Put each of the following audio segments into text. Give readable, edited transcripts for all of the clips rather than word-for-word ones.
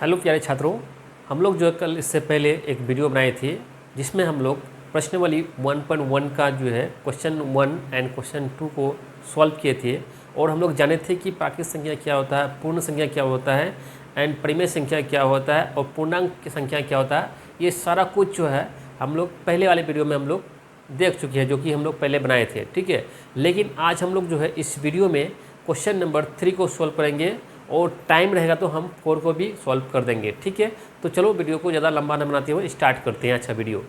Hello प्यारे छात्रों, हम लोग जो है कल इससे पहले एक वीडियो बनाए थे जिसमें हम लोग प्रश्नावली 1.1 का जो है क्वेश्चन 1 एंड क्वेश्चन 2 को सॉल्व किए थे। और हम लोग जाने थे कि प्राकृत संख्या क्या होता है, पूर्ण संख्या क्या होता है एंड परिमेय संख्या क्या होता है और पूर्णांक की संख्या क्या होता है। ये सारा कुछ जो है हम लोग पहले वाले वीडियो में हम लोग देख चुके हैं, जो कि हम लोग पहले बनाए थे, ठीक है। लेकिन आज हम लोग जो है इस वीडियो में क्वेश्चन नंबर 3 को सॉल्व करेंगे और टाइम रहेगा तो हम 4 को भी सॉल्व कर देंगे, ठीक है। तो चलो वीडियो को ज़्यादा लंबा न बनाते हुए स्टार्ट करते हैं। अच्छा वीडियो,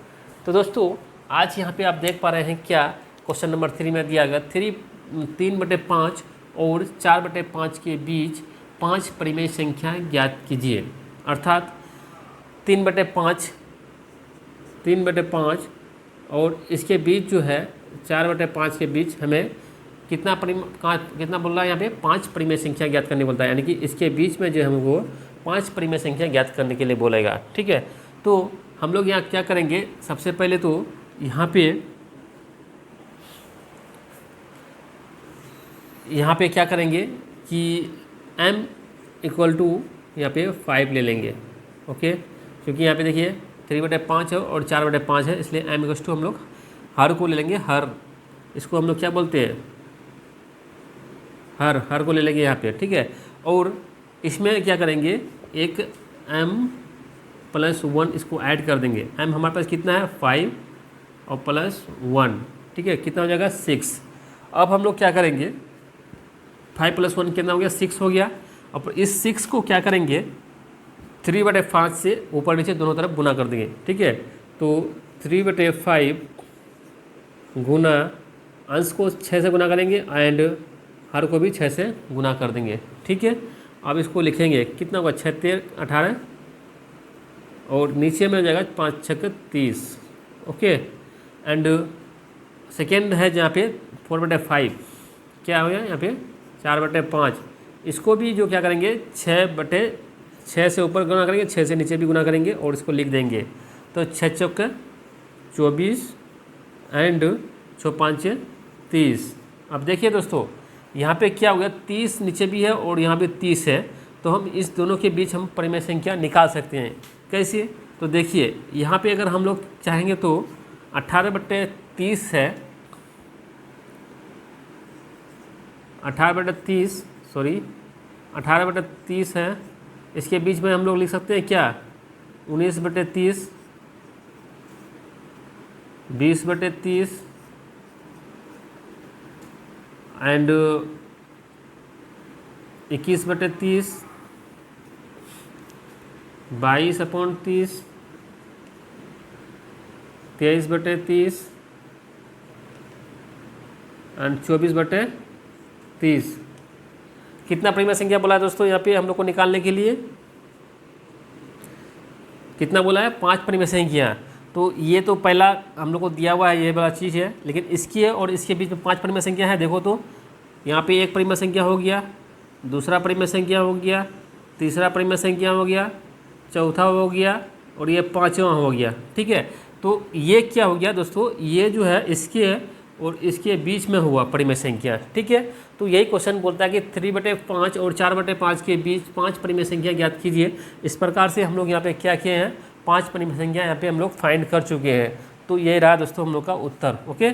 तो दोस्तों आज यहाँ पे आप देख पा रहे हैं क्या क्वेश्चन नंबर 3 में दिया गया 3/5 और 4/5 के बीच 5 परिमेय संख्या ज्ञात कीजिए। अर्थात 3/5 और इसके बीच जो है 4/5 के बीच हमें कितना बोल रहा है यहाँ पे 5 परिमेय संख्या ज्ञात करने बोलता है, यानी कि इसके बीच में जो हमको 5 परिमेय संख्या ज्ञात करने के लिए बोलेगा, ठीक है। तो हम लोग यहाँ क्या करेंगे, सबसे पहले तो यहाँ पे क्या करेंगे कि m इक्वल टू यहाँ पे 5 ले लेंगे, ओके। क्योंकि यहाँ पे देखिए 3/5 है और 4/5 है, इसलिए m इक्वल टू हम लोग हर को ले लेंगे। हर, इसको हम लोग क्या बोलते हैं, हर को ले लेंगे यहाँ पे, ठीक है। और इसमें क्या करेंगे, एक m+1 इसको ऐड कर देंगे। m हमारे पास कितना है 5 और +1, ठीक है, कितना हो जाएगा 6। अब हम लोग क्या करेंगे, 5 + 1 कितना हो गया 6 हो गया। और इस 6 को क्या करेंगे 3/5 से ऊपर नीचे दोनों तरफ गुना कर देंगे, ठीक है। तो 3/5 गुना अंश को 6 से गुना करेंगे एंड हर को भी 6 से गुना कर देंगे, ठीक है। अब इसको लिखेंगे, कितना होगा 6 × 18 और नीचे में हो जाएगा 5 × 6 = 30, ओके। एंड सेकेंड है जहाँ पे 4/5 क्या हो गया यहाँ पे 4/5, इसको भी जो क्या करेंगे 6/6 से ऊपर गुना करेंगे, 6 से नीचे भी गुना करेंगे और इसको लिख देंगे। तो 6 × 4 = 24 एंड 6 × 5 = 30। अब देखिए दोस्तों यहाँ पे क्या हो गया 30 नीचे भी है और यहाँ पे 30 है, तो हम इस दोनों के बीच हम परिमेय संख्या निकाल सकते हैं। कैसे, तो देखिए यहाँ पे अगर हम लोग चाहेंगे तो 18/30 है, 18/30 है, इसके बीच में हम लोग लिख सकते हैं क्या 19/30, 20/30 एंड 21/30, 22/30, 23/30 एंड 24/30। कितना परिमेय संख्या बोला है दोस्तों यहाँ पे हम लोग को निकालने के लिए, कितना बोला है 5 परिमेय संख्या। तो ये तो पहला हम लोग को दिया हुआ है, ये वाला चीज़ है, लेकिन इसकी है और इसके बीच में 5 परिमेय संख्या है। देखो तो यहाँ पे एक परिमेय संख्या हो गया, दूसरा परिमेय संख्या हो गया, तीसरा परिमेय संख्या हो गया, चौथा हो गया और ये 5वां हो गया, ठीक है। तो ये क्या हो गया दोस्तों, ये जो है इसके और इसके बीच में हुआ परिमेय संख्या, ठीक है। तो यही क्वेश्चन बोलता है कि 3/5 और 4/5 के बीच 5 परिमेय संख्या ज्ञात कीजिए। इस प्रकार से हम लोग यहाँ पे क्या किए हैं 5 परिमेय संख्या यहाँ पे हम लोग फाइंड कर चुके हैं। तो ये रहा दोस्तों हम लोग का उत्तर, ओके।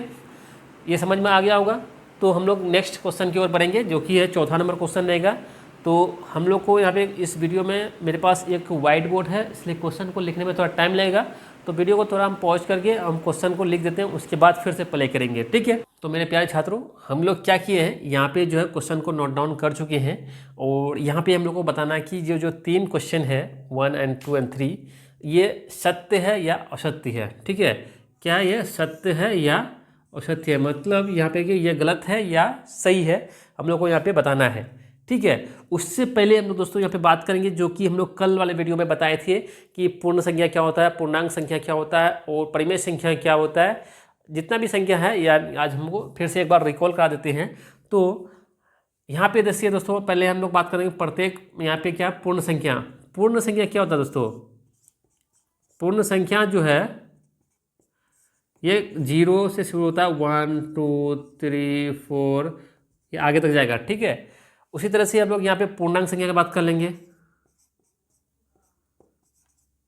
ये समझ में आ गया होगा। तो हम लोग नेक्स्ट क्वेश्चन की ओर बढ़ेंगे, जो कि है चौथा नंबर क्वेश्चन रहेगा। तो हम लोग को यहाँ पे इस वीडियो में मेरे पास एक वाइट बोर्ड है, इसलिए क्वेश्चन को लिखने में थोड़ा टाइम लगेगा। तो वीडियो को थोड़ा हम पॉज करके हम क्वेश्चन को लिख देते हैं, उसके बाद फिर से प्ले करेंगे, ठीक है। तो मेरे प्यारे छात्रों, हम लोग क्या किए हैं यहाँ पे जो है क्वेश्चन को नोट डाउन कर चुके हैं। और यहाँ पे हम लोग को बताना है कि जो 3 क्वेश्चन है 1 एंड 2 एंड 3, ये सत्य है या असत्य है, ठीक है। क्या ये सत्य है या असत्य है, मतलब यहाँ पे कि ये गलत है या सही है, हम लोग को यहाँ पे बताना है, ठीक है। उससे पहले हम लोग दोस्तों यहाँ पे बात करेंगे, जो कि हम लोग कल वाले वीडियो में बताए थे कि पूर्ण संख्या क्या होता है, पूर्णांक संख्या क्या होता है और परिमेय संख्या क्या होता है। जितना भी संख्या है या आज हमको फिर से एक बार रिकॉल करा देते हैं। तो यहाँ पे देखिए दोस्तों, पहले हम लोग बात करेंगे प्रत्येक यहाँ पे क्या पूर्ण संख्या क्या होता है दोस्तों। पूर्ण संख्या जो है ये 0 से शुरू होता है, 1 2 3 4 ये आगे तक जाएगा, ठीक है। उसी तरह से हम लोग यहाँ पे पूर्णांक संख्या की बात कर लेंगे।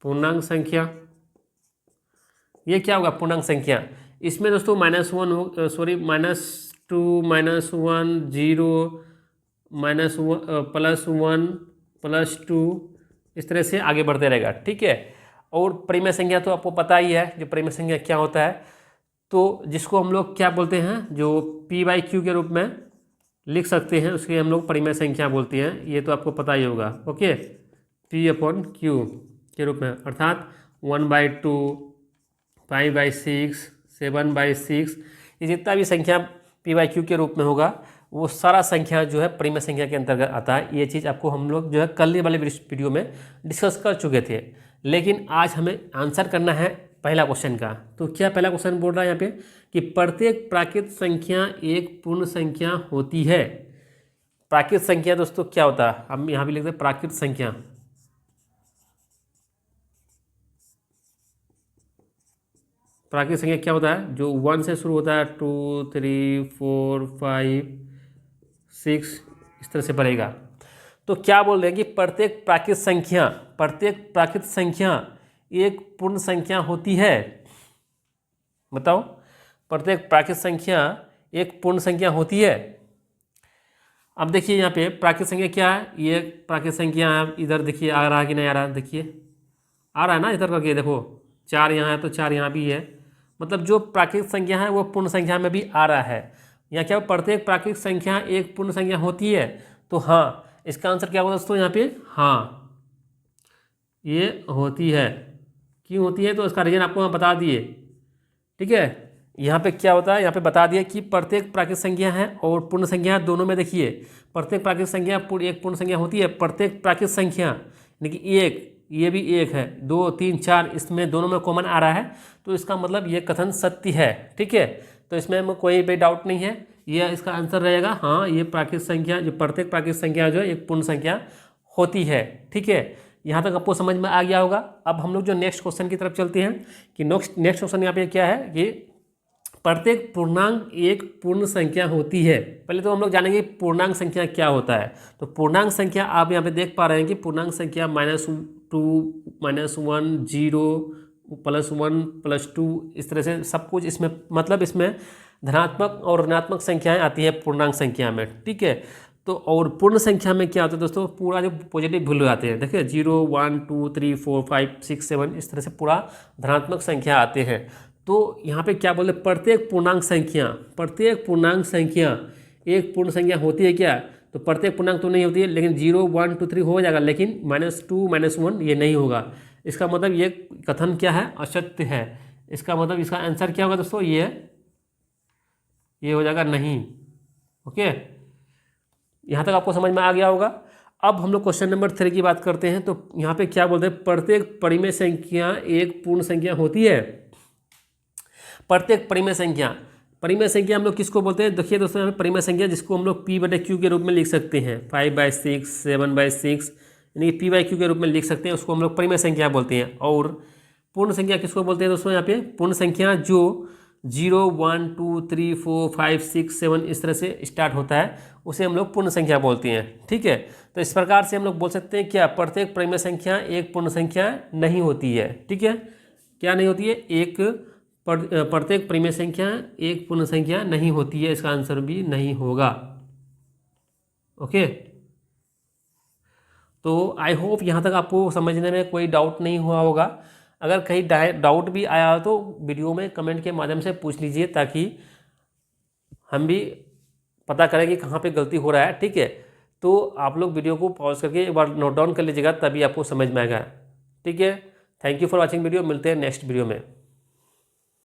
पूर्णांक संख्या, ये क्या होगा पूर्णांक संख्या। इसमें दोस्तों -1 हो, सॉरी -2 -1 0 -1 +1 +2 इस तरह से आगे बढ़ते रहेगा, ठीक है। और परिमेय संख्या तो आपको पता ही है जो परिमेय संख्या क्या होता है, तो जिसको हम लोग क्या बोलते हैं, जो p/q के रूप में लिख सकते हैं उसके हम लोग परिमेय संख्या बोलते हैं, ये तो आपको पता ही होगा। ओके, p/q के रूप में, अर्थात 1/2 5/6 7/6 ये जितना भी संख्या p/q के रूप में होगा वो सारा संख्या जो है परिमेय संख्या के अंतर्गत आता है। ये चीज़ आपको हम लोग जो है कल वाले वीडियो में डिस्कस कर चुके थे, लेकिन आज हमें आंसर करना है पहला क्वेश्चन का। तो क्या पहला क्वेश्चन बोल रहा है यहाँ पे कि प्रत्येक प्राकृत संख्या एक पूर्ण संख्या होती है। प्राकृत संख्या दोस्तों क्या होता है, हम यहाँ भी लिखते हैं प्राकृत संख्या। प्राकृत संख्या क्या होता है, जो 1 से शुरू होता है, 2 3 4 5 6 इस तरह से बढ़ेगा। तो क्या बोल रहे हैं कि प्रत्येक प्राकृत संख्या एक पूर्ण संख्या होती है। बताओ, प्रत्येक प्राकृत संख्या एक पूर्ण संख्या होती है। अब देखिए यहाँ पे प्राकृत संख्या क्या है, ये प्राकृत संख्या इधर देखिए आ रहा है कि नहीं आ रहा है, देखिए आ रहा है ना इधर करके, देखो 4 यहाँ है तो 4 यहाँ भी है, मतलब जो प्राकृतिक संख्या है वो पूर्ण संख्या में भी आ रहा है। यहाँ क्या प्रत्येक प्राकृतिक संख्या एक पूर्ण संख्या होती है, तो हाँ इसका आंसर क्या होगा दोस्तों यहाँ पे, हाँ ये होती है। क्यों होती है तो इसका रीजन आपको हम बता दिए, ठीक है। यहाँ पे क्या होता है, यहाँ पे बता दिया कि प्रत्येक प्राकृतिक संख्या है और पूर्ण संख्या है, दोनों में देखिए प्रत्येक प्राकृतिक संख्या एक पूर्ण संख्या होती है। प्रत्येक प्राकृतिक संख्या यानी कि एक, ये भी एक है, 2 3 4 इसमें दोनों में कॉमन आ रहा है, तो इसका मतलब ये कथन सत्य है, ठीक है। तो इसमें कोई भी डाउट नहीं है, ये इसका आंसर रहेगा हाँ, ये प्राकृतिक संख्या जो प्रत्येक प्राकृतिक संख्या जो है एक पूर्ण संख्या होती है, ठीक है। यहाँ तक आपको समझ में आ गया होगा। अब हम लोग जो नेक्स्ट क्वेश्चन की तरफ चलते हैं कि नेक्स्ट क्वेश्चन यहाँ पे क्या है कि प्रत्येक पूर्णांक एक पूर्ण संख्या होती है। पहले तो हम लोग जानेंगे पूर्णांक संख्या क्या होता है। तो पूर्णांक संख्या आप यहाँ पे देख पा रहे हैं कि पूर्णांक संख्या -2 -1 0 +1 +2 इस तरह से सब कुछ इसमें, मतलब इसमें धनात्मक और ऋणात्मक संख्याएं आती है पूर्णांक संख्या में, ठीक है। तो और पूर्ण संख्या में क्या होता है दोस्तों, पूरा जो पॉजिटिव वैल्यू आते हैं, देखिए 0 1 2 3 4 5 6 7 इस तरह से पूरा धनात्मक संख्या आते हैं। तो यहाँ पे क्या बोलते हैं, प्रत्येक पूर्णांक संख्या एक पूर्ण संख्या होती है क्या, तो प्रत्येक पूर्णांक तो नहीं होती है, लेकिन 0 1 2 3 हो जाएगा, लेकिन -2 -1 ये नहीं होगा। इसका मतलब ये कथन क्या है, असत्य है। इसका मतलब इसका आंसर क्या होगा दोस्तों, ये हो जाएगा नहीं। ओके, यहाँ तक आपको समझ में आ गया होगा। अब हम लोग क्वेश्चन नंबर 3 की बात करते हैं। तो यहाँ पे क्या बोलते हैं, प्रत्येक परिमेय संख्या एक पूर्ण संख्या होती है। प्रत्येक परिमेय संख्या हम लोग किसको बोलते हैं, देखिए दोस्तों यहाँ पे परिमेय संख्या जिसको हम लोग p/q के रूप में लिख सकते हैं, 5/6 7/6 यानी कि p/q के रूप में लिख सकते हैं, उसको हम लोग परिमेय संख्या बोलते हैं। और पूर्ण संख्या किसको बोलते हैं दोस्तों, यहाँ पे पूर्ण संख्या जो 0 1 2 3 4 5 6 7 इस तरह से स्टार्ट होता है उसे हम लोग पूर्ण संख्या बोलते हैं, ठीक है। तो इस प्रकार से हम लोग बोल सकते हैं क्या, प्रत्येक परिमेय संख्या एक पूर्ण संख्या नहीं होती है, ठीक है। क्या नहीं होती है, प्रत्येक परिमेय संख्या एक पूर्ण संख्या नहीं होती है, इसका आंसर भी नहीं होगा। ओके, तो आई होप यहाँ तक आपको समझने में कोई डाउट नहीं हुआ होगा। अगर कहीं डाउट भी आया हो तो वीडियो में कमेंट के माध्यम से पूछ लीजिए, ताकि हम भी पता करें कि कहाँ पे गलती हो रहा है, ठीक है। तो आप लोग वीडियो को पॉज करके एक बार नोट डाउन कर लीजिएगा, तभी आपको समझ में आएगा, ठीक है। Thank you for watching video, मिलते हैं नेक्स्ट वीडियो में।